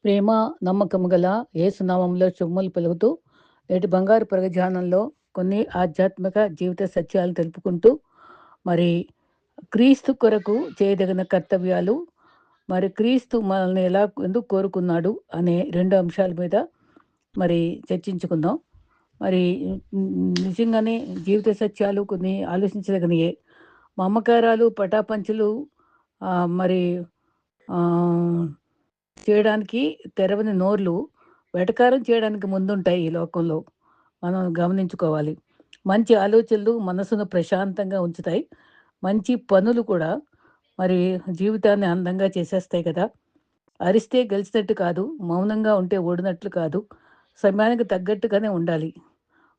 ప్రేమ, నమ్మకము గల యేసు నామములో శుభములు పలుకుతూ, నేటి బంగారు ప్రగజానంలో కొన్ని ఆధ్యాత్మిక జీవిత సత్యాలు తెలుపుకుంటూ, మరి క్రీస్తు కొరకు చేయదగిన కర్తవ్యాలు, మరి క్రీస్తు మనల్ని ఎలా ఎందుకు కోరుకున్నాడు అనే 2 అంశాల మీద మరి చర్చించుకుందాం. మరి నిజంగానే జీవిత సత్యాలు కొన్ని ఆలోచించదగినయే. మమకారాలు, పటాపంచలు మరి ఆహ్, చేయడానికి తెరవని నోర్లు వెటకారం చేయడానికి ముందుంటాయి ఈ లోకంలో. మనం గమనించుకోవాలి. మంచి ఆలోచనలు మనసును ప్రశాంతంగా ఉంచుతాయి. మంచి పనులు కూడా మరి జీవితాన్ని అందంగా చేసేస్తాయి కదా! అరిస్తే గెలిచినట్టు కాదు. మౌనంగా ఉంటే ఓడినట్లు కాదు. సమయానికి తగ్గట్టుగానే ఉండాలి.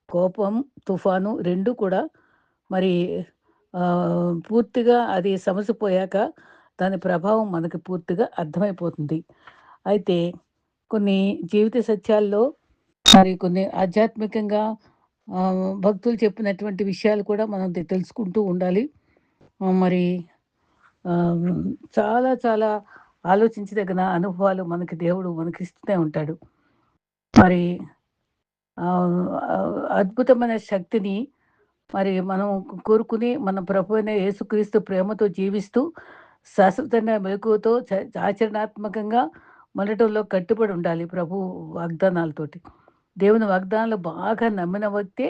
కోపం, తుఫాను 2 కూడా మరి పూర్తిగా అది సమసిపోయాక దాని ప్రభావం మనకి పూర్తిగా అర్థమైపోతుంది. అయితే కొన్ని జీవిత సత్యాల్లో మరి కొన్ని ఆధ్యాత్మికంగా భక్తులు చెప్పినటువంటి విషయాలు కూడా మనం తెలుసుకుంటూ ఉండాలి. మరి ఆహ్, చాలా చాలా ఆలోచించదగిన అనుభవాలు మనకి దేవుడు మనకిస్తూనే ఉంటాడు. మరి అద్భుతమైన శక్తిని మరి మనం కోరుకుని మన ప్రభువైన యేసుక్రీస్తు ప్రేమతో జీవిస్తూ శాశ్వతంగా మెలకువతో ఆచరణాత్మకంగా ఉండటంలో కట్టుబడి ఉండాలి ప్రభు వాగ్దానాలతోటి. దేవుని వాగ్దానాలు బాగా నమ్మిన వ్యక్తే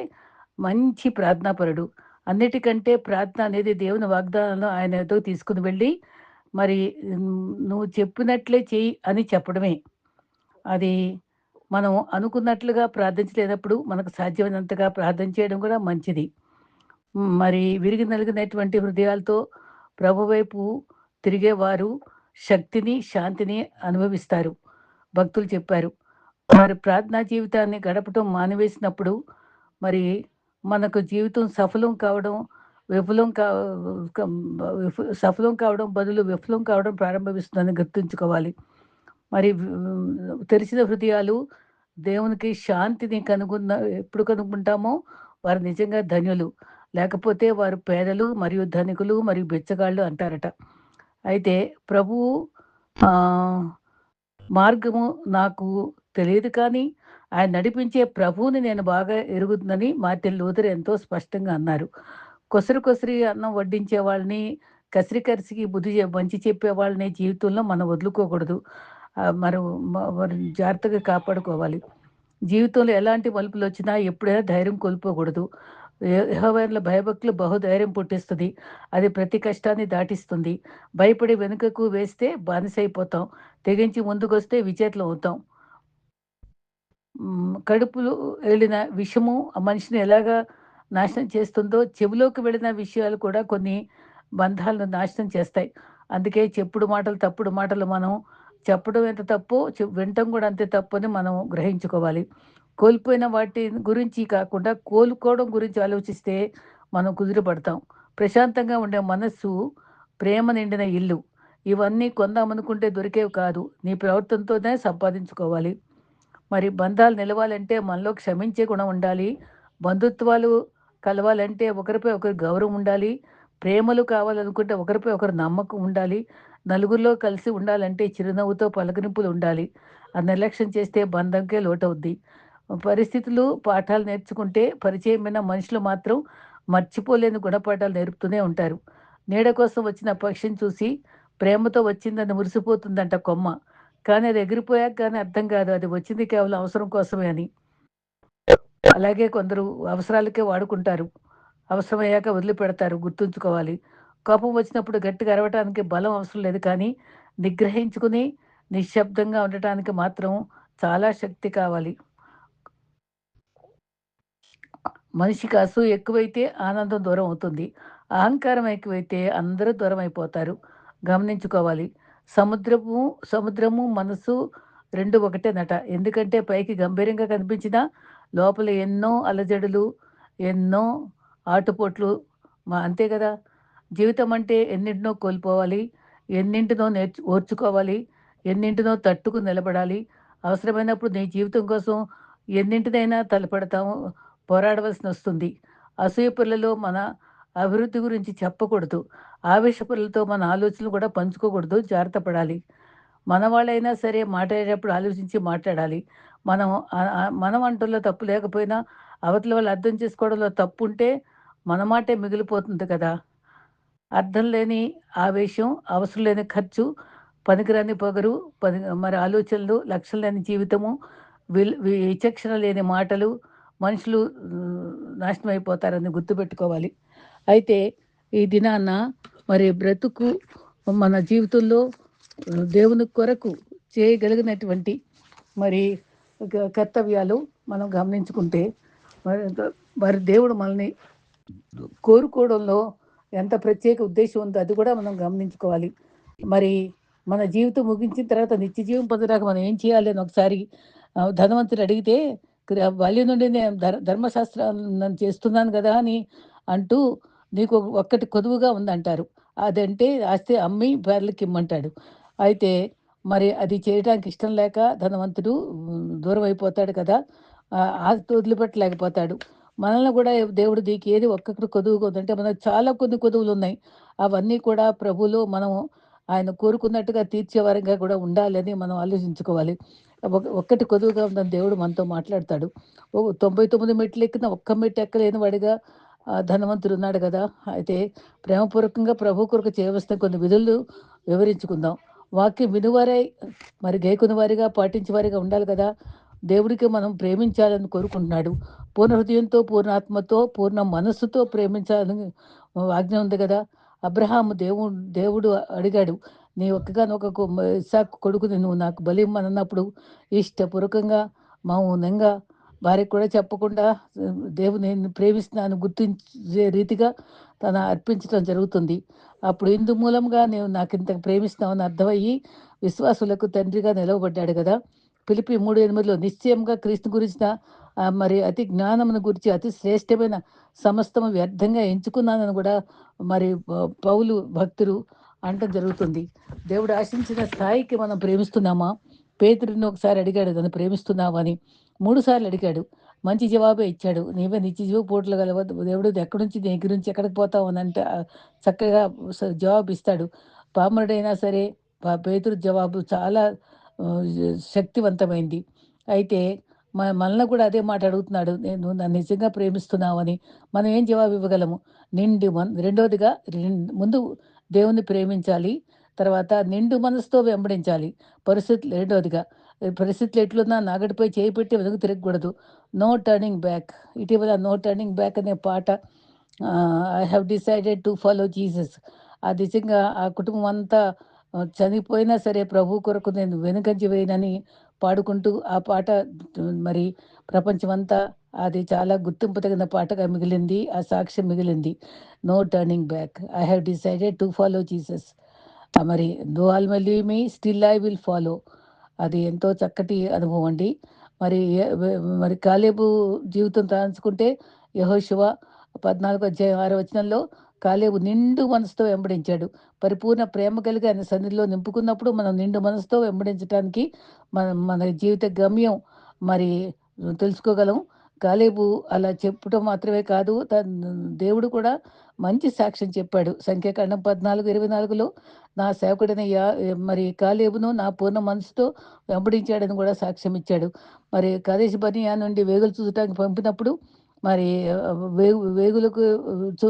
మంచి ప్రార్థనాపరుడు. అన్నిటికంటే ప్రార్థన అనేది దేవుని వాగ్దానాలను ఆయన ఎదుగు తీసుకొని వెళ్ళి మరి నువ్వు చెప్పినట్లే చెయ్యి అని చెప్పడమే. అది మనం అనుకున్నట్లుగా ప్రార్థించలేనప్పుడు మనకు సాధ్యమైనంతగా ప్రార్థన చేయడం కూడా మంచిది. మరి విరిగి నలిగినటువంటి హృదయాలతో ప్రభు వైపు తిరిగేవారు శక్తిని, శాంతిని అనుభవిస్తారు. భక్తులు చెప్పారు. మరి ప్రార్థనా జీవితాన్ని గడపటం మానివేసినప్పుడు మరి మనకు జీవితం సఫలం కావడం, విఫలం కా కం సఫలం కావడం బదులు విఫలం కావడం ప్రారంభిస్తుందని గుర్తుంచుకోవాలి. మరి తెరిచిన హృదయాలు దేవునికి శాంతిని ఎప్పుడు కనుగొంటామో వారు నిజంగా ధన్యులు. లేకపోతే వారు పేదలు మరియు ధనికులు మరియు బిచ్చగాళ్ళు అంటారట. అయితే ప్రభువు ఆహ్, మార్గము నాకు తెలియదు కానీ, ఆయన నడిపించే ప్రభువుని నేను బాగా ఎరుగుదునని మార్టిన్ లూథర్ ఎంతో స్పష్టంగా అన్నారు. కొసరు కొసరి అన్నం వడ్డించే వాళ్ళని, కసిరి కసిరికి మంచి చెప్పే వాళ్ళని జీవితంలో మనం వదులుకోకూడదు. మనం మరి జాగ్రత్తగా కాపాడుకోవాలి. జీవితంలో ఎలాంటి మలుపులొచ్చినా ఎప్పుడైనా ధైర్యం కోల్పోకూడదు. యెహోవా యందు భయభక్తులు బహుధైర్యం పుట్టిస్తది. అది ప్రతి కష్టాన్ని దాటిస్తుంది. భయపడి వెనుకకు వేస్తే బానిసైపోతాం. తెగించి ముందుకొస్తే విజేతలం అవుతాం. కడుపులో ఎళ్ళిన విషము ఆ మనిషిని ఎలాగా నాశనం చేస్తుందో, చెవిలోకి వెళ్ళిన విషయాలు కూడా కొన్ని బంధాలను నాశనం చేస్తాయి. అందుకే చెప్పుడు మాటలు, తప్పుడు మాటలు మనం చెప్పడం ఎంత తప్పో, వినటం కూడా అంతే తప్పని మనం గ్రహించుకోవాలి. కోల్పోయిన వాటి గురించి కాకుండా, కోలుకోవడం గురించి ఆలోచిస్తే మనం కుదుటపడతాం. ప్రశాంతంగా ఉండే మనస్సు, ప్రేమ నిండిన ఇల్లు. ఇవన్నీ కొందామనుకుంటే దొరికేవి కాదు. నీ ప్రవర్తనతోనే సంపాదించుకోవాలి. మరి బంధాలు నిలవాలంటే మనలో క్షమించే గుణం ఉండాలి. బంధుత్వాలు కలవాలంటే ఒకరిపై ఒకరు గౌరవం ఉండాలి. ప్రేమలు కావాలనుకుంటే ఒకరిపై ఒకరు నమ్మకం ఉండాలి. నలుగురిలో కలిసి ఉండాలంటే చిరునవ్వుతో పలకరింపులు ఉండాలి. అది నిర్లక్ష్యం చేస్తే బంధంకే లోటవుద్ది. పరిస్థితులు, పాఠాలు నేర్చుకుంటే పరిచయమైన మనుషులు మాత్రం మర్చిపోలేని గుణపాఠాలు నేర్పుతూనే ఉంటారు. నీడ కోసం వచ్చిన పక్షిని చూసి ప్రేమతో వచ్చిందని మురిసిపోతుందంట కొమ్మ. కానీ అది ఎగిరిపోయాక గాని అర్థం కాదు. అది వచ్చింది కేవలం అవసరం కోసమే అని. అలాగే కొందరు అవసరాలకే వాడుకుంటారు. అవసరమయ్యాక వదిలిపెడతారు. గుర్తుంచుకోవాలి. కోపం వచ్చినప్పుడు గట్టిగా అరవటానికి బలం అవసరం లేదు కానీ, నిగ్రహించుకుని నిశ్శబ్దంగా ఉండటానికి మాత్రం చాలా శక్తి కావాలి. మనిషికి అసూయ ఎక్కువైతే ఆనందం దూరం అవుతుంది. అహంకారం ఎక్కువైతే అందరూ దూరమైపోతారు. గమనించుకోవాలి. సముద్రము సముద్రము, మనసు 2 ఒకటేనట. ఎందుకంటే పైకి గంభీరంగా కనిపించినా లోపల ఎన్నో అలజడులు, ఎన్నో ఆటుపోట్లు అంతే గదా! జీవితం అంటే ఎన్నింటినో కోల్పోవాలి. ఎన్నింటినో ఓర్చుకోవాలి. ఎన్నింటినో తట్టుకుని నిలబడాలి. అవసరమైనప్పుడు నీ జీవితం కోసం ఎన్నింటినైనా తలపడతాము. పోరాడవలసినొస్తుంది. అసూయపరులలో మన అభివృద్ధి గురించి చెప్పకూడదు. ఆవేశపరులతో మన ఆలోచనలు కూడా పంచుకోకూడదు. జాగ్రత్త పడాలి. మన వాళ్ళైనా సరే మాట్లాడేటప్పుడు ఆలోచించి మాట్లాడాలి. మనం మన వంటల్లో తప్పు లేకపోయినా అవతల వాళ్ళు అర్థం చేసుకోవడంలో తప్పుంటే మన మాటే మిగిలిపోతుంది కదా! అర్థం లేని ఆవేశం, అవసరం లేని ఖర్చు, పనికిరాని పొగరు, మరి ఆలోచనలు, లక్ష్యం లేని జీవితము, విచక్షణ లేని మాటలు, మనుషులు నాశనం అయిపోతారని గుర్తుపెట్టుకోవాలి. అయితే ఈ దినాన మరి బ్రతుకు మన జీవితంలో దేవుని కొరకు చేయగలిగినటువంటి మరి కర్తవ్యాలు మనం గమనించుకుంటే మరి మరి దేవుడు మనల్ని కోరుకోవడంలో ఎంత ప్రత్యేక ఉద్దేశం ఉందో అది కూడా మనం గమనించుకోవాలి. మరి మన జీవితం ముగించిన తర్వాత నిత్య జీవం పొందడానికి మనం ఏం చేయాలి అని ఒకసారి ధనవంతుడు అడిగితే బాల్యం నుండి నేను ధర్మశాస్త్రం నన్ను చేస్తున్నాను కదా అని అంటూ నీకు ఒక్కటి కొదువుగా ఉందంటారు. అదంటే ఆస్తి అమ్మి పేర్లకి ఇమ్మంటాడు. అయితే మరి అది చేయడానికి ఇష్టం లేక ధనవంతుడు దూరం అయిపోతాడు కదా! ఆస్తి వదిలిపెట్టలేకపోతాడు. మనల్ని కూడా దేవుడు నీకేది ఒక్కొక్కటి కొదువుగా ఉందంటే మనకు చాలా కొన్ని కొదువులున్నాయి. అవన్నీ కూడా ప్రభువులో మనం ఆయన కోరుకున్నట్టుగా తీర్చేవారంగా కూడా ఉండాలని మనం ఆలోచించుకోవాలి. ఒక్కటి కొదువుగా ఉందని దేవుడు మనతో మాట్లాడతాడు. 99 మెట్లు ఎక్కిన ఒక్క మెట్టు ఎక్కలేని వాడిగా ధనవంతుడున్నాడు గదా! అయితే ప్రేమపూర్వకంగా ప్రభు కొరకు చేయవలసిన కొన్ని విధులు వివరించుకుందాం. వాక్యం వినువారై మరి గైకొనే వారిగా, పాటించే వారిగా ఉండాలి కదా! దేవుడికి మనం ప్రేమించాలని కోరుకుంటున్నాడు. పూర్ణ హృదయంతో, పూర్ణ ఆత్మతో, పూర్ణ మనస్సుతో ప్రేమించాలని ఆజ్ఞ ఉంది గదా! అబ్రహాము దేవుడు అడిగాడు. నీ ఒక్కగానొక ఇస్సాకు కొడుకుని నువ్వు నాకు బలిమ్మనన్నప్పుడు ఇష్టపూర్వకంగా, మౌనంగా భార్యకి కూడా చెప్పకుండా దేవుడు నిన్ను ప్రేమిస్తున్నాను గుర్తించే రీతిగా తన అర్పించడం జరుగుతుంది. అప్పుడు ఇందు మూలంగా నీవు నాకింత ప్రేమిస్తున్నావని అర్థమయ్యి విశ్వాసులకు తండ్రిగా నిలవబడ్డాడు గదా! ఫిలిప్పి 3:8లో నిశ్చయంగా క్రీస్తు గురించిన మరి అతి జ్ఞానమును గురించి అతి శ్రేష్టమైన సమస్తము వ్యర్థంగా ఎంచుకున్నానని కూడా మరి పౌలు భక్తుడు అనటం జరుగుతుంది. దేవుడు ఆశించిన స్థాయికి మనం ప్రేమిస్తున్నామా? పేతురుని ఒకసారి అడిగాడు నన్ను ప్రేమిస్తున్నావా అని. 3 సార్లు అడిగాడు. మంచి జవాబే ఇచ్చాడు. నీవే నిత్య జీవ పోటులు గలవ దేవుడు ఎక్కడి నుంచి నీ దగ్గర నుంచి ఎక్కడికి పోతావు అని అంటే చక్కగా జవాబు ఇస్తాడు. పామరుడైనా సరే పేతురు జవాబు చాలా ఆహ్, శక్తివంతమైంది. అయితే మనల్ని కూడా అదే మాట అడుగుతున్నాడు. నువ్వు నన్ను నిజంగా ప్రేమిస్తున్నావని. మనం ఏం జవాబు ఇవ్వగలము? రెండోదిగా ముందు దేవుణ్ణి ప్రేమించాలి. తర్వాత నిండు మనసుతో వెంబడించాలి. రెండోదిగా పరిస్థితులు ఎట్లున్నా నాగటిపై చేయి పెట్టి వెనక్కి తిరగకూడదు. No turning back. ఇటీవల 'నో టర్నింగ్ బ్యాక్' అనే పాట 'I have decided to follow Jesus' నిజంగా ఆ కుటుంబం అంతా చనిపోయినా సరే ప్రభు కొరకు నేను వెనుకంజ వేయనని పాడుకుంటూ ఆ పాట మరి ప్రపంచమంతా అది చాలా గుర్తింపు తగిన పాటగా మిగిలింది. ఆ సాక్ష్యం మిగిలింది. 'No turning back. I have decided to follow Jesus.' మరి 'though all may leave me still I will follow.' అది ఎంతో చక్కటి అనుభవం అండి. మరి మరి కాలేబు జీవితం తలంచుకుంటే యెహోషువ 14 అధ్యాయం 6 వచనంలో కాలేబు నిండు మనసుతో వెంబడించాడు. పరిపూర్ణ ప్రేమ కలిగి ఆయన సన్నిధిలో నింపుకున్నప్పుడు మనం నిండు మనసుతో వెంబడించటానికి మన జీవిత గమ్యం మరి తెలుసుకోగలం. కాలేబు అలా చెప్పటం మాత్రమే కాదు, దేవుడు కూడా మంచి సాక్ష్యం చెప్పాడు. సంఖ్యాకాండం 14:24లో నా సేవకుడైన మరి కాలేబును నా పూర్ణ మనసుతో వెంబడించాడని కూడా సాక్ష్యం ఇచ్చాడు. మరి కాదేష్ బర్నియా నుండి వేగులు చూడటానికి పంపినప్పుడు మరి వేగులకు చూ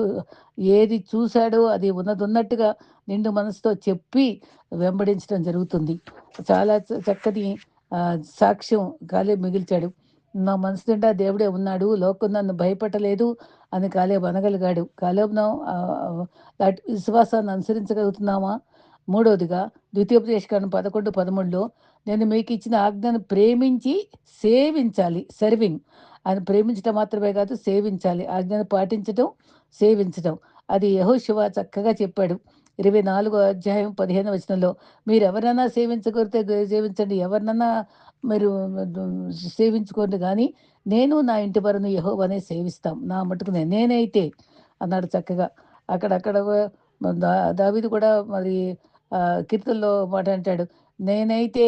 ఏది చూసాడో అది ఉన్నదున్నట్టుగా నిండు మనసుతో చెప్పి వెంబడించడం జరుగుతుంది. చాలా చక్కని సాక్ష్యం కాలేబు మిగిల్చాడు. నా మనసు నిండా దేవుడే ఉన్నాడు. లోకం నన్ను భయపెట్టలేదు అని కాలేబు అనగలిగాడు. కాలేబును విశ్వాసాన్ని అనుసరించగలుగుతున్నామా? మూడోదిగా ద్వితీయోపదేశకాండం 11:13లో నేను మీకిచ్చిన ఆజ్ఞను ప్రేమించి సేవించాలి. సర్వింగ్. ఆయన ప్రేమించడం మాత్రమే కాదు సేవించాలి. ఆజ్ఞను పాటించటం, సేవించటం. అది యెహోషువ చక్కగా చెప్పాడు. 24 అధ్యాయం 15 వచనంలో మీరెవరన్నా సేవించగలిగితే సేవించండి. ఎవరినన్నా మీరు సేవించుకోండి గానీ, నేను నా ఇంటి వారును యెహోవానే సేవిస్తాం. నా మట్టుకు నేనైతే అన్నాడు చక్కగా. అక్కడక్కడ దావీదు కూడా మరి కీర్తనలో మాట అంటాడు. నేనైతే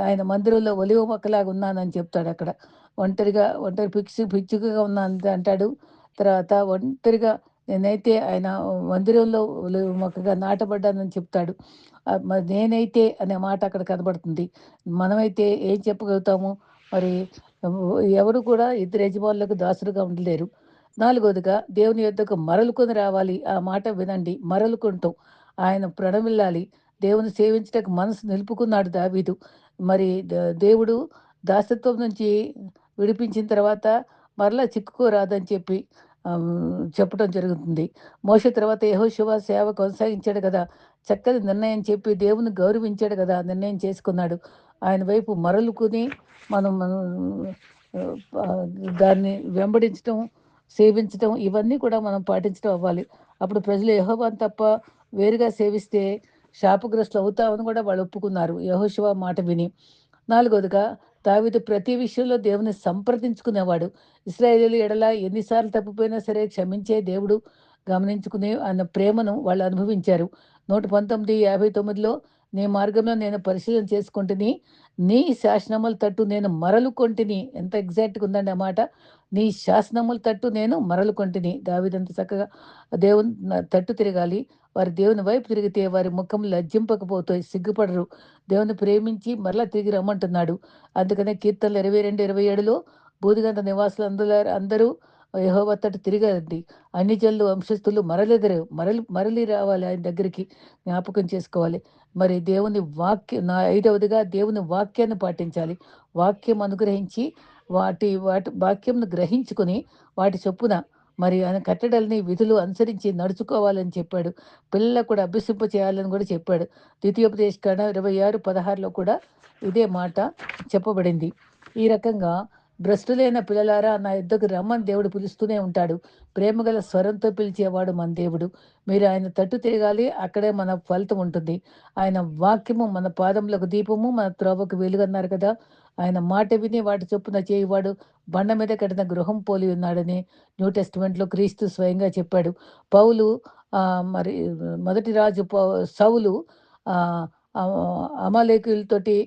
ఆయన మందిరంలో ఒలివ మొక్కలాగా ఉన్నానని చెప్తాడక్కడ. ఒంటరి పిచ్చుకగా ఉన్నాను అంటాడు. తర్వాత ఒంటరిగా నేనైతే ఆయన మందిరంలో ఒలివ మొక్కగా నాటబడ్డానని చెప్తాడు. మరి నేనైతే అనే మాట అక్కడ కనబడుతుంది. మనమైతే ఏం చెప్పగలుగుతాము? మరి ఎవరు కూడా ఇద్దరు యజమానులకు దాసులుగా ఉండలేరు. నాలుగోదిగా దేవుని యొద్దకు మరలుకొని రావాలి. ఆ మాట వినండి. మరలుకుంటాం. ఆయన ప్రణమిల్లాలి. దేవుని సేవించుటకు మనసు నిలుపుకున్నాడు దావీదు. మరి దేవుడు దాసత్వం నుంచి విడిపించిన తర్వాత మరలా చిక్కుకోరాదని చెప్పి చెప్పడం జరుగుతుంది. మోషే తర్వాత యెహోషువ సేవ కొనసాగించాడు కదా! చక్కని నిర్ణయం చెప్పి దేవుని గౌరవించాడు కదా! నిర్ణయం చేసుకున్నాడు. ఆయన వైపు మరలుకొని మనం ఆహ్, దాన్ని వెంబడించటం, సేవించటం ఇవన్నీ కూడా మనం పాటించడం అవ్వాలి. అప్పుడు ప్రజలు యెహోవాను తప్ప వేరుగా సేవిస్తే శాపగ్రస్తులు అవుతామని కూడా వాళ్ళు ఒప్పుకున్నారు యెహోషువ మాట విని. నాలుగోదిగా దావీదు ప్రతి విషయంలో దేవుని సంప్రదించుకునేవాడు. ఇశ్రాయేలీయుల ఎడల ఎన్నిసార్లు తప్పిపోయినా సరే క్షమించే దేవుడు గమనించుకుని ఆయన ప్రేమను వాళ్ళు అనుభవించారు. 119:59లో నీ మార్గంలో నేను పరిశీలన చేసుకొంటిని. నీ శాసనముల తట్టు నేను మరలుకొంటిని. ఎంత ఎగ్జాక్ట్‌గా ఉందండి ఆ మాట. నీ శాసనముల తట్టు నేను మరలుకొంటిని. దావీదంత చక్కగా దేవుని తట్టు తిరగాలి. వారు దేవుని వైపు తిరిగితే వారి ముఖం లజ్జింపకపోతాయి, సిగ్గుపడరు. దేవుని ప్రేమించి మరలా తిరిగి రమ్మంటున్నాడు. అందుకనే కీర్తనలు 22, 27లో బూదిగంత నివాసులు అందరూ యెహోవా తట్టు తిరగండి. అన్ని జనులు వంశస్థులు మరలెదరు. మరలి రావాలి ఆయన దగ్గరికి. జ్ఞాపకం చేసుకోవాలి. మరి దేవుని ఐదవదిగా దేవుని వాక్యాన్ని పాటించాలి. వాక్యం అనుగ్రహించి వాటి వాక్యంను గ్రహించుకొని వాటి చొప్పున మరి ఆయన కట్టడల్ని, విధులు అనుసరించి నడుచుకోవాలని చెప్పాడు. పిల్లలకు కూడా అభ్యసింప చేయాలని కూడా చెప్పాడు. ద్వితీయోపదేశకాండం 26:16లో కూడా ఇదే మాట చెప్పబడింది. ఈ రకంగా భ్రష్టులైన పిల్లలారా నా యొద్దకు రమ్మని దేవుడు పిలుస్తూనే ఉంటాడు. ప్రేమగల స్వరంతో పిలిచేవాడు మన దేవుడు. మీరు ఆయన తట్టు తిరగాలి. అక్కడే మన ఫలితం ఉంటుంది. ఆయన వాక్యము మన పాదములకు దీపము, మన త్రోవకు వెలుగన్నారు కదా! ఆయన మాట విని వాటి చొప్పున చేయువాడు బండ మీద కట్టిన గృహం పోలి ఉన్నాడని న్యూ టెస్టిమెంట్‌లో క్రీస్తు స్వయంగా చెప్పాడు. పౌలు మరి మొదటి రాజు సౌలు ఆహ్, అమాలేకీయులతోటి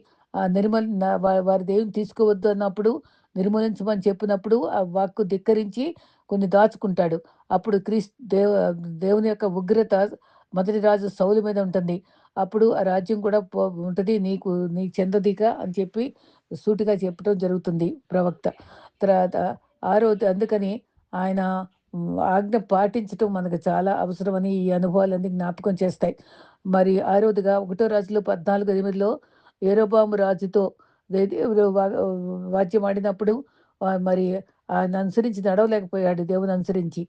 వారి దేవుని తీసుకోవద్దు అన్నప్పుడు నిర్మూలించమని చెప్పినప్పుడు ఆ వాక్కు ధిక్కరించి కొన్ని దాచుకుంటాడు. అప్పుడు దేవుని యొక్క ఉగ్రత మొదటి రాజు సౌలు మీద ఉంటుంది. అప్పుడు ఆ రాజ్యం కూడా ఉంటది. నీకు చెందదిక అని చెప్పి సూటిగా చెప్పడం జరుగుతుంది ప్రవక్త. తర్వాత ఆరోది అందుకని ఆయన ఆజ్ఞ పాటించటం మనకు చాలా అవసరమని ఈ అనుభవాలన్నీ జ్ఞాపకం చేస్తాయి. మరి ఆరోదిగా ఒకటో రాజులు 14:8లో యరొబాము రాజుతో దేవుడు వాద్యం ఆడినప్పుడు మరి ఆయన అనుసరించి నడవలేకపోయాడు దేవుని అనుసరించి.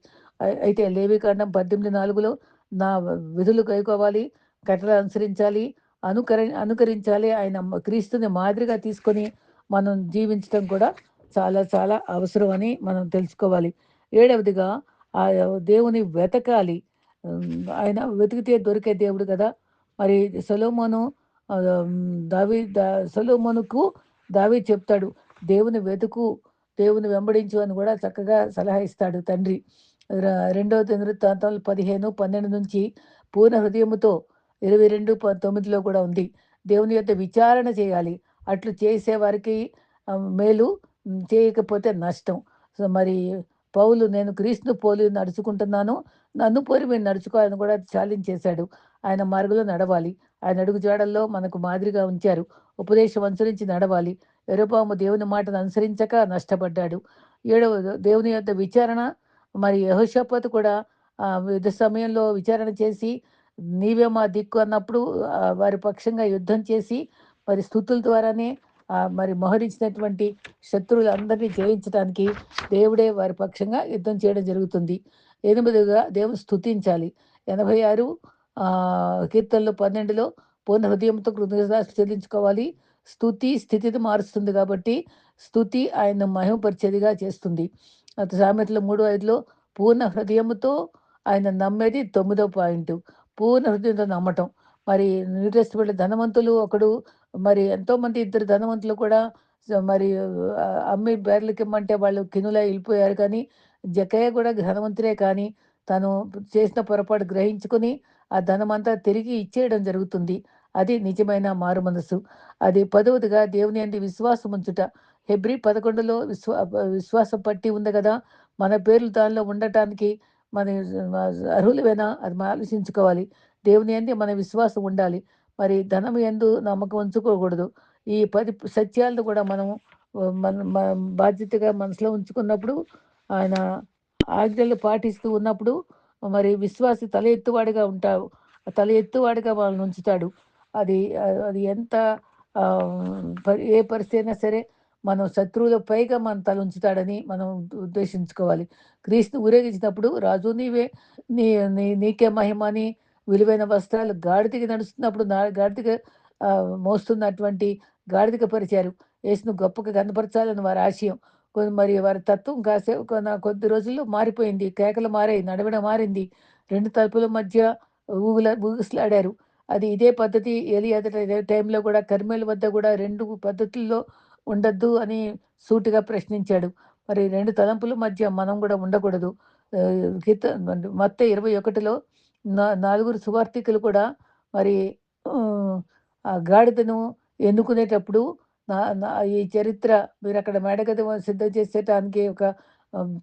అయితే లేవికాండం 18:4లో నా విధులు గైకోవాలి, కట్టడలు అనుసరించాలి, అనుకరించాలి. ఆయన క్రీస్తుని మాదిరిగా తీసుకొని మనం జీవించటం కూడా చాలా చాలా అవసరం అని మనం తెలుసుకోవాలి. ఏడవదిగా ఆ దేవుని వెతకాలి. ఆయన వెతికితే దొరికే దేవుడు కదా! మరి సొలొమోను ఆహ్, దావీ దా సొలొమోనుకు దావీదు చెప్తాడు. దేవుని వెతుకు, దేవుని వెంబడించు అని కూడా చక్కగా సలహా ఇస్తాడు తండ్రి. రెండవ దినవృత్తాంతాలు 15, 12 నుంచి పూర్ణ హృదయముతో 22, 9లో కూడా ఉంది. దేవుని యొద్ద విచారణ చేయాలి. అట్లు చేసేవారికి మేలు, చేయకపోతే నష్టం. సో, మరి పౌలు నేను క్రీస్తును పోలి నడుచుకుంటున్నాను. నన్ను పోలి మీరు నడుచుకోవాలని కూడా చాలించేశాడు. ఆయన మార్గంలో నడవాలి. ఆయన అడుగు జాడల్లో మనకు మాదిరిగా ఉంచారు. ఉపదేశం అనుసరించి నడవాలి. యరొబాము దేవుని మాటను అనుసరించక నష్టపడ్డాడు. ఏడవది దేవుని యొద్ద విచారణ. మరి యెహోషాపాతు కూడా యుద్ధ సమయంలో విచారణ చేసి నీవే మా దిక్కు అన్నప్పుడు వారి పక్షంగా యుద్ధం చేసి మరి స్తుతుల ద్వారానే మరి మోహరించినటువంటి శత్రువులందరినీ జయించడానికి దేవుడే వారి పక్షంగా యుద్ధం చేయడం జరుగుతుంది. ఎనిమిదిగా దేవుని స్తుతించాలి. 86 కీర్తనలు 12లో పూర్ణ హృదయంతో కృతజ్ఞతాస్తుతులు చెల్లించుకోవాలి. స్తుతి స్థితిని మారుస్తుంది కాబట్టి స్తుతి ఆయన్ను మహిమపరిచేదిగా చేస్తుంది. సామెతలు 3:5లో పూర్ణ హృదయముతో ఆయన నమ్మేది తొమ్మిదో పాయింట్. పూర్ణ హృదయంతో నమ్మటం. మరి న్యూ టెస్టిమెంట్‌లో ధనవంతులు ఒకడు, మరి ఎంతోమంది ఇద్దరు ధనవంతులు కూడా మరి అమ్మి బేర్లకిమ్మంటే వాళ్ళు కినులై ఎళ్ళిపోయారు కానీ, జక్కయ్య కూడా ధనవంతుడే కానీ, తను చేసిన పొరపాటు గ్రహించుకొని, ఆ ధనమంతా తిరిగి ఇచ్చేయడం జరుగుతుంది. అది నిజమైన మారుమనస్సు. అది పదవదిగా దేవుని యందు విశ్వాసం ఉంచుట. హెబ్రీ 11లో విశ్వాసం పట్టి ఉంది గదా! మన పేర్లు దానిలో ఉండటానికి మన అర్హులమేనా అది మనం ఆలోచించుకోవాలి. దేవుని యందు మన విశ్వాసం ఉండాలి. మరి ధనం యందు నమ్మకం ఉంచుకోకూడదు. ఈ 10 సత్యాలను కూడా మనం మన బాధ్యతగా మనసులో ఉంచుకున్నప్పుడు, ఆయన ఆజ్ఞలు పాటిస్తూ ఉన్నప్పుడు, మరి విశ్వాసి తల ఎత్తువాడిగా ఉంటావు. తల ఎత్తువాడిగా వాళ్ళని ఉంచుతాడు. అది అది ఎంత ఏ పరిస్థితి అయినా సరే, మనం శత్రువుల పైగా మన తల ఉంచుతాడని మనం ఉద్దేశించుకోవాలి. క్రీస్తు ఊరేగించినప్పుడు, రాజు నీవే, నీ నీకే మహిమ అని విలువైన వస్త్రాలు గాడిదకి నడుస్తున్నప్పుడు గాడిదకి మోస్తున్నటువంటి గాడిదకి పరిచారు. యేసును గొప్పగా కనపరచాలని వారి ఆశయం. మరి వారి తత్వం కొద్ది రోజుల్లో మారిపోయింది. కేకలు మారాయి, నడవడం మారింది. 2 తలుపుల మధ్య ఊగిసలాడారు. అది ఇదే పద్ధతి ఏలియా ఇదే టైంలో కూడా కర్మెలు వద్ద కూడా 2 పద్ధతుల్లో ఉండొద్దు అని సూటిగా ప్రశ్నించాడు. మరి 2 తలంపుల మధ్య మనం కూడా ఉండకూడదు. మత్తయి 21లో నలుగురు సువార్తికులు కూడా మరి ఆ గాడిదను ఎన్నుకునేటప్పుడు నా నా ఈ చరిత్ర మీరక్కడ మేడగది సిద్ధం చేసేటానికి ఒక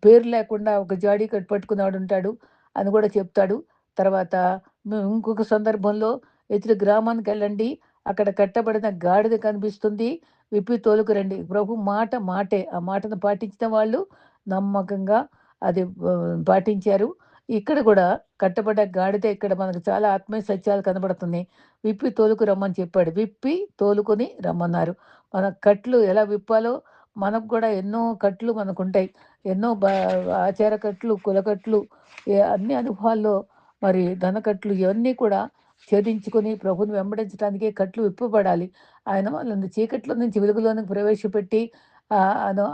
పేరు లేకుండా ఒక జాడీ పట్టుకున్నాడుంటాడు అని కూడా చెప్తాడు. తర్వాత ఇంకొక సందర్భంలో ఇతర గ్రామానికెళ్ళండి. అక్కడ కట్టబడిన గాడిద కనిపిస్తుంది. విప్పి తోలుకురండి. ప్రభు మాట మాటే. ఆ మాటను పాటించిన వాళ్ళు నమ్మకంగా అది పాటించారు. ఇక్కడ కూడా కట్టబడ్డ గాడిద ఇక్కడ మనకు చాలా ఆత్మీయ సత్యాలు కనబడుతున్నాయి. విప్పి తోలుకు రమ్మని చెప్పాడు. విప్పి తోలుకొని రమ్మన్నారు. మన కట్లు ఎలా విప్పాలో మనకు కూడా ఎన్నో కట్లు మనకుంటాయి. ఎన్నో ఆచార కట్లు, కుల కట్లు, అన్ని అనుభవాల్లో మరి ధనకట్లు ఇవన్నీ కూడా ఛేదించుకొని ప్రభుని వెంబడించడానికే కట్లు విప్పబడాలి. ఆయన వాళ్ళని చీకట్లో నుంచి వెలుగులోనికి ప్రవేశపెట్టి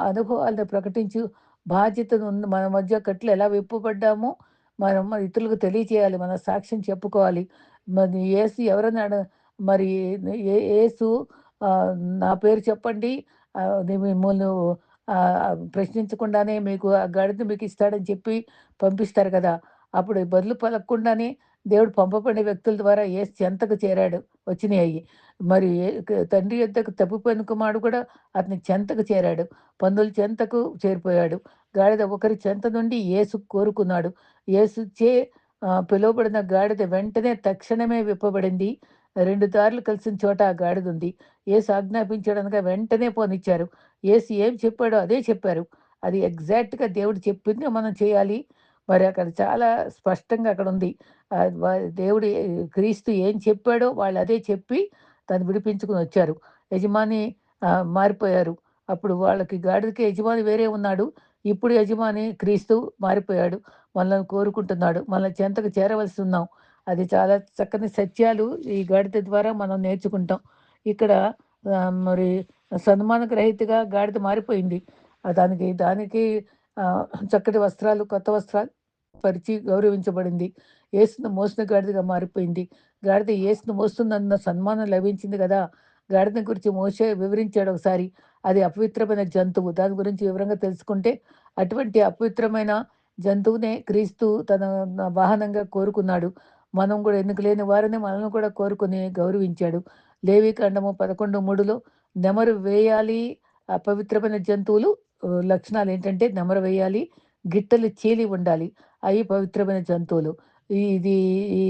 అనుభవాలను ప్రకటించు బాధ్యతను ఉంది. మన మధ్య కట్లు ఎలా విప్పబడ్డామో మనం ఇతరులకు తెలియచేయాలి. మన సాక్ష్యం చెప్పుకోవాలి. మరి యేసు ఎవరన్నా మరి యేసు నా పేరు చెప్పండి, మిమ్మల్ని ప్రశ్నించకుండానే మీకు ఆ గాడిద మీకు ఇస్తాడని చెప్పి పంపిస్తారు కదా! అప్పుడు బదులు పలకకుండానే దేవుడు పంపబడిన వ్యక్తుల ద్వారా యేసు చెంతకు చేరాడు. వచ్చినాయి అయి. మరి తండ్రి యొద్దకు తప్పిపోయిన కుమారుడు కూడా అతని చెంతకు చేరాడు. పందుల చెంతకు చేరిపోయాడు. గాడిద ఒకరి చెంత నుండి యేసు కోరుకున్నాడు. యేసుచే పిలువబడిన గాడిద వెంటనే తక్షణమే విప్పబడింది. 2 దారులు కలిసిన చోట ఆ గాడిద ఉంది. యేసు ఆజ్ఞాపించాడనగా వెంటనే పోనిచ్చారు. యేసు ఏం చెప్పాడో అదే చెప్పారు. అది ఎగ్జాక్ట్‌గా దేవుడు చెప్పింది మనం చేయాలి. మరి అక్కడ చాలా స్పష్టంగా అక్కడుంది. దేవుడు క్రీస్తు ఏం చెప్పాడో వాళ్ళు అదే చెప్పి దాన్ని విడిపించుకొని వచ్చారు. యజమాని మారిపోయారు. అప్పుడు వాళ్ళకి గాడిదకి యజమాని వేరే ఉన్నాడు. ఇప్పుడు యజమాని క్రీస్తు మారిపోయాడు. మనల్ని కోరుకుంటున్నాడు. మనల్ని చెంతకు చేరవలసి ఉన్నాం. అది చాలా చక్కని సత్యాలు ఈ గాడిద ద్వారా మనం నేర్చుకుంటాం. ఇక్కడ మరి సన్మానక రహితగా గాడిద మారిపోయింది. దానికి చక్కటి వస్త్రాలు, కొత్త వస్త్రాలు పరిచి గౌరవించబడింది. యేసును మోసిన గాడిదగా మారిపోయింది. గాడిద యేసును మోస్తుందన్న సన్మానం లభించింది కదా! గాడిద గురించి మోషే వివరించాడు ఒకసారి. అది అపవిత్రమైన జంతువు. దాని గురించి వివరంగా తెలుసుకుంటే, అటువంటి అపవిత్రమైన జంతువునే క్రీస్తు తన వాహనంగా కోరుకున్నాడు. మనం కూడా ఎన్నిక లేని వారిని మనల్ని కూడా కోరుకొని గౌరవించాడు. లేవికాండము 11:3లో నెమరు వేయాలి. అపవిత్రమైన జంతువులు లక్షణాలు ఏంటంటే నెమరు వేయాలి, గిట్టలు చీలి ఉండాలి. అవి పవిత్రమైన జంతువులు. ఇది ఈ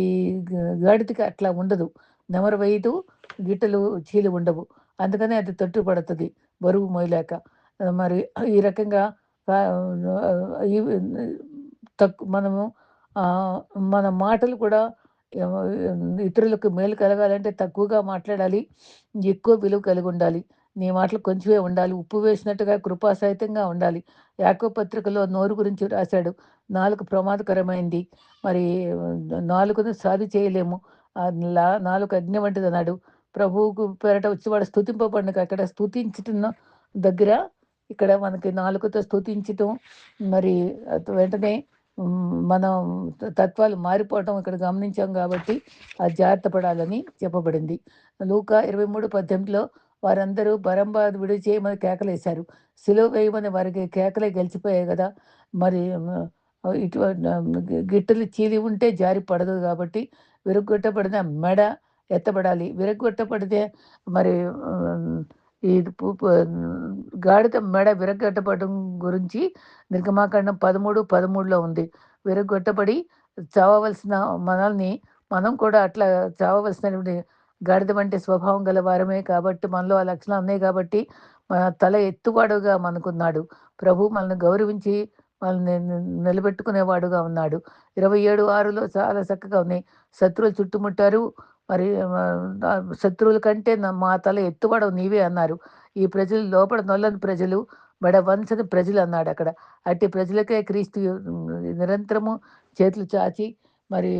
గాడిదకి అట్లా ఉండదు. నెమరు వేయదు, గిట్టలు చీలి ఉండవు. అందుకనే అది తొట్టుపడుతుంది బరువు మోయలేక. మరి ఈ రకంగా ఇవి మనము మన మాటలు కూడా ఇతరులకు మేలు కలగాలంటే తక్కువగా మాట్లాడాలి. ఎక్కువ విలువ కలిగి ఉండాలి. నీ మాటలు కొంచెమే ఉండాలి. ఉప్పు వేసినట్టుగా కృపాసహితంగా ఉండాలి. యాకోబు పత్రికలో నోరు గురించి రాశాడు. నాలుక ప్రమాదకరమైంది. మరి నాలుకను సాధి చేయలేము. నాలుక అగ్ని వంటిదన్నాడు. ప్రభువుకు పేరట వచ్చేవాడు స్తుతింపబడును. అక్కడ స్తుతించటం దగ్గర ఇక్కడ మనకి నాలుకతో స్తుతించటం మరి వెంటనే మనం తత్వాలు మారిపోవటం ఇక్కడ గమనించాం కాబట్టి అది జాగ్రత్త పడాలని చెప్పబడింది. లూకా 23:18లో వారందరూ బరంబా విడుదల చేయమని కేకలేశారు. సిలువ వేయమని వారికి కేకలే గెలిచిపోయాయి కదా! మరి ఇటు గిట్టలు చీలి ఉంటే జారి పడదు కాబట్టి విరగ్గొట్టబడిన మెడ ఎత్తబడాలి. విరగ్గొట్టబడితే మరి ఈ గాడిద మెడ విరగ్గొట్టబడడం గురించి నిర్గమాకాండం 13:13లో ఉంది. విరగ్గొట్టబడి చావవలసిన మనల్ని మనం కూడా అట్లా చావవలసినటువంటి గాడిద వంటి స్వభావం గల వారమే కాబట్టి, మనలో ఆ లక్షణాలు ఉన్నాయి కాబట్టి, మన తల ఎత్తువాడుగా మనకున్నాడు. ప్రభు మనల్ని గౌరవించి మనల్ని నిలబెట్టుకునేవాడుగా ఉన్నాడు. 27:6లో చాలా చక్కగా ఉన్నాయి. శత్రువులు చుట్టుముట్టారు. మరి శత్రువుల కంటే మా తల ఎత్తువాడవు నీవే అన్నారు. ఈ ప్రజలు లోపల నొల్లని ప్రజలు, వంచని ప్రజలు అన్నాడు అక్కడ. అట్టి ప్రజలకే క్రీస్తు నిరంతరము చేతులు చాచి మరి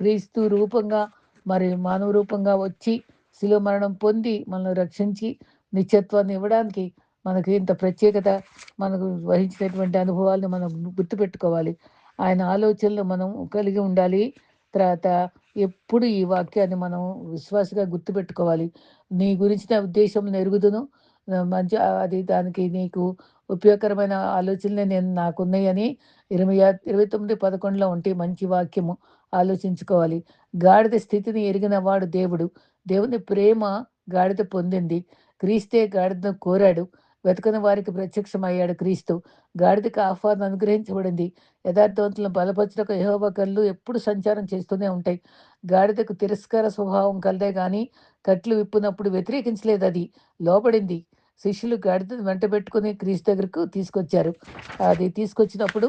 క్రీస్తు రూపంగా మరి మానవ రూపంగా వచ్చి శిలువ మరణం పొంది మనల్ని రక్షించి నిత్యత్వాన్ని ఇవ్వడానికి మనకి ఇంత ప్రత్యేకత మనకు వహించినటువంటి అనుభవాలను మనం గుర్తుపెట్టుకోవాలి. ఆయన ఆలోచనలు మనం కలిగి ఉండాలి. తర్వాత ఎప్పుడు ఈ వాక్యాన్ని మనం విశ్వాసగా గుర్తుపెట్టుకోవాలి. నీ గురించిన ఉద్దేశం ఎరుగుదును, మంచి అది దానికి నీకు ఉపయోగకరమైన ఆలోచనలే నాకున్నాయని 29:11లో ఉంటే మంచి వాక్యము ఆలోచించుకోవాలి. గాడిద స్థితిని ఎరిగిన వాడు దేవుడు. దేవుని ప్రేమ గాడిద పొందింది. క్రీస్తే గాడిదను కోరాడు. వెతకని వారికి ప్రత్యక్షమయ్యాడు క్రీస్తు. గాడిదకి ఆహ్వానం అనుగ్రహించబడింది. యథార్థవంతులను బలపరచుటకు యెహోవా కళ్ళు ఎప్పుడు సంచారం చేస్తూనే ఉంటాయి. గాడిదకు తిరస్కార స్వభావం కలదే గాని కట్లు విప్పినప్పుడు వ్యతిరేకించలేదు, అది లోబడింది. శిష్యులు గాడిదను వెంటబెట్టుకుని క్రీస్తు దగ్గరకు తీసుకొచ్చారు. అది తీసుకొచ్చినప్పుడు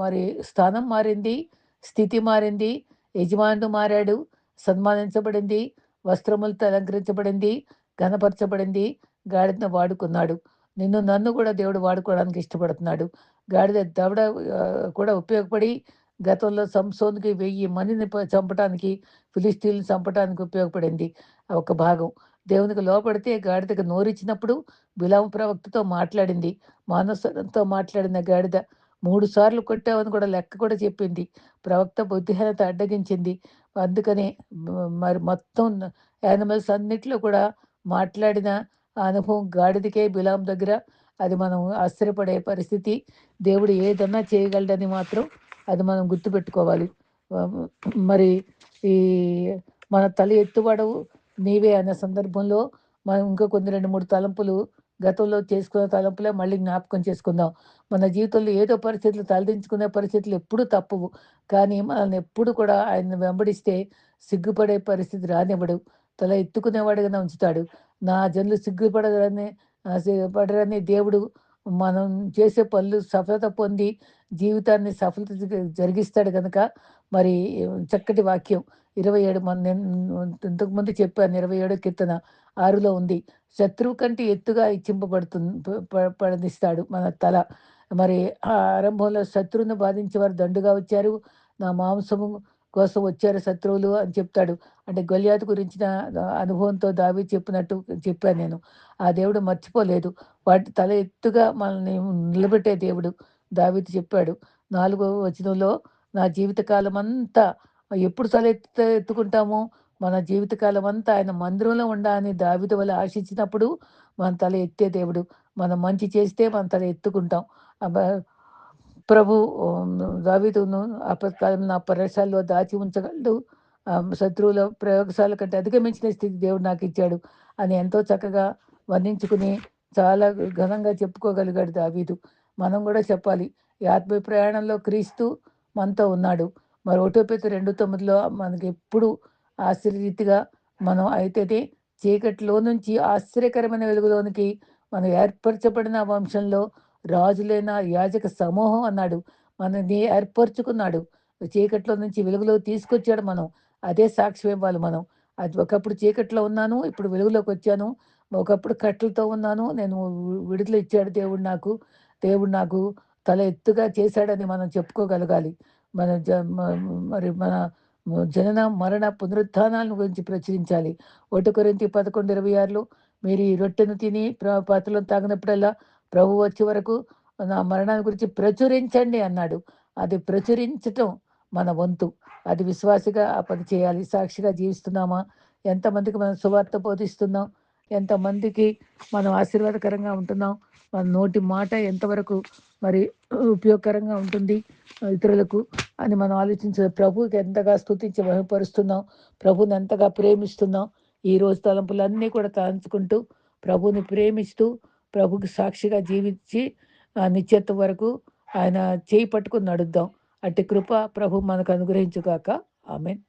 మరి స్థానం మారింది, స్థితి మారింది, యజమానుడు మారాడు, సన్మానించబడింది, వస్త్రములతో అలంకరించబడింది, ఘనపరచబడింది. గాడిదను వాడుకున్నాడు. నన్ను కూడా దేవుడు వాడుకోవడానికి ఇష్టపడుతున్నాడు. గాడిద దవడ కూడా ఉపయోగపడి గతంలో సంసోనుకి 1000 మందిని చంపటానికి, ఫిలిస్తీన్లు చంపటానికి ఉపయోగపడింది ఒక భాగం. దేవునికి లోపడితే గాడిదకు నోరిచ్చినప్పుడు బిలాము ప్రవక్తతో మాట్లాడింది. మానసంతో మాట్లాడిన గాడిద 3 సార్లు కొట్టావని కూడా లెక్క కూడా చెప్పింది. ప్రవక్త బుద్ధిహీనత అడ్డగించింది. అందుకని మరి మొత్తం యానిమల్స్ అన్నిట్లో కూడా మాట్లాడిన అనుభవం గాడిదకే బిలాం దగ్గర. అది మనం ఆశ్చర్యపడే పరిస్థితి. దేవుడు ఏదన్నా చేయగలడని మాత్రం అది మనం గుర్తుపెట్టుకోవాలి. మరి ఈ మన తల ఎత్తువాడవు నీవే అనే సందర్భంలో మనం ఇంకా కొన్ని 2, 3 తలంపులు గతంలో చేసుకున్న తలంపులే మళ్ళీ జ్ఞాపకం చేసుకుందాం. మన జీవితంలో ఏదో పరిస్థితులు తలదించుకునే పరిస్థితులు ఎప్పుడూ తప్పవు. కానీ మనల్ని ఎప్పుడు కూడా ఆయన్ని వెంబడిస్తే సిగ్గుపడే పరిస్థితి రానివ్వడు. తల ఎత్తుకునేవాడిగానే ఉంచుతాడు. నా జనులు పడరని దేవుడు మనం చేసే పనులు సఫలత పొంది జీవితాన్ని సఫలత జరిగిస్తాడు కనుక మరి చక్కటి వాక్యం 27 నేను ఇంతకుముందు చెప్పాను. 27 కీర్తన 6లో ఉంది. శత్రువు కంటే ఎత్తుగా పడనిస్తాడు మన తల. మరి ఆ ఆరంభంలో శత్రువుని బాధించేవారు దండుగా వచ్చారు, నా మాంసము కోసం వచ్చారు శత్రువులు అని చెప్తాడు. అంటే గొల్యాతు గురించిన అనుభవంతో దావీదు చెప్పినట్టు చెప్పాను నేను. ఆ దేవుడు మర్చిపోలేదు. వాటి తల ఎత్తుగా మనల్ని నిలబెట్టే దేవుడు. దావీదు చెప్పాడు 4వ వచనంలో, నా జీవితకాలం అంతా ఎప్పుడు తల ఎత్తుకుంటామో మన జీవితకాలం అంతా ఆయన మందిరంలో ఉండాలని దావీదు వల్ల ఆశించినప్పుడు మన తల ఎత్తే దేవుడు. మనం మంచి చేస్తే మన తల ఎత్తుకుంటాం. ప్రభు దావీదును ఆపత్కాలంలో నా పర్యశాలలో దాచి ఉంచగలడు, శత్రువుల ప్రయోగశాల కంటే అధిగమించిన స్థితి దేవుడు నాకు ఇచ్చాడు అని ఎంతో చక్కగా వర్ణించుకుని చాలా ఘనంగా చెప్పుకోగలిగాడు దావీదు. మనం కూడా చెప్పాలి, ఈ ఆత్మీయ ప్రయాణంలో క్రీస్తు మనతో ఉన్నాడు. మరి 1 Petrus 2:9లో మనకి ఎప్పుడు ఆశ్చర్యరీతిగా మనం అయితే చీకటిలో నుంచి ఆశ్చర్యకరమైన వెలుగులోనికి మనం ఏర్పరచబడిన వంశంలో రాజులైన యాజక సమూహం అన్నాడు. మనల్ని ఏర్పరచుకున్నాడు. చీకట్లో నుంచి వెలుగులో తీసుకొచ్చాడు. మనం అదే సాక్ష్యం ఇవ్వాలి మనం. అది ఒకప్పుడు చీకట్లో ఉన్నాను, ఇప్పుడు వెలుగులోకి వచ్చాను. ఒకప్పుడు కట్టెలతో ఉన్నాను, నేను విడుదల ఇచ్చాడు దేవుడు నాకు. దేవుడు నాకు తల ఎత్తుగా చేశాడని మనం చెప్పుకోగలగాలి. మన మరి మన జనన, మరణ, పునరుత్థానాలను గురించి ప్రచురించాలి. 1 కొరింథీ 11:26లో మీరు ఈ రొట్టెను తిని పాత్రలో తాగినప్పుడల్లా ప్రభు వచ్చే వరకు నా మరణాన్ని గురించి ప్రచురించండి అన్నాడు. అది ప్రచురించటం మన వంతు. అది విశ్వాసిగా ఆ పని చేయాలి. సాక్షిగా జీవిస్తున్నామా? ఎంతమందికి మనం సువార్త బోధిస్తున్నాం? ఎంతమందికి మనం ఆశీర్వాదకరంగా ఉంటున్నాం? మన నోటి మాట ఎంతవరకు మరి ఉపయోగకరంగా ఉంటుంది ఇతరులకు అని మనం ఆలోచించాలి. ప్రభుకి ఎంతగా స్తుతించి మహిమపరుస్తున్నాం, ప్రభుని ఎంతగా ప్రేమిస్తున్నాం. ఈ రోజు తలంపులన్నీ కూడా తలంచుకుంటూ ప్రభుని ప్రేమిస్తూ ప్రభుకి సాక్షిగా జీవించి నిత్యత్వం వరకు ఆయన చేయి పట్టుకుని నడుద్దాం. అట్టి కృప ప్రభు మనకు అనుగ్రహించుగాక. ఆమేన్.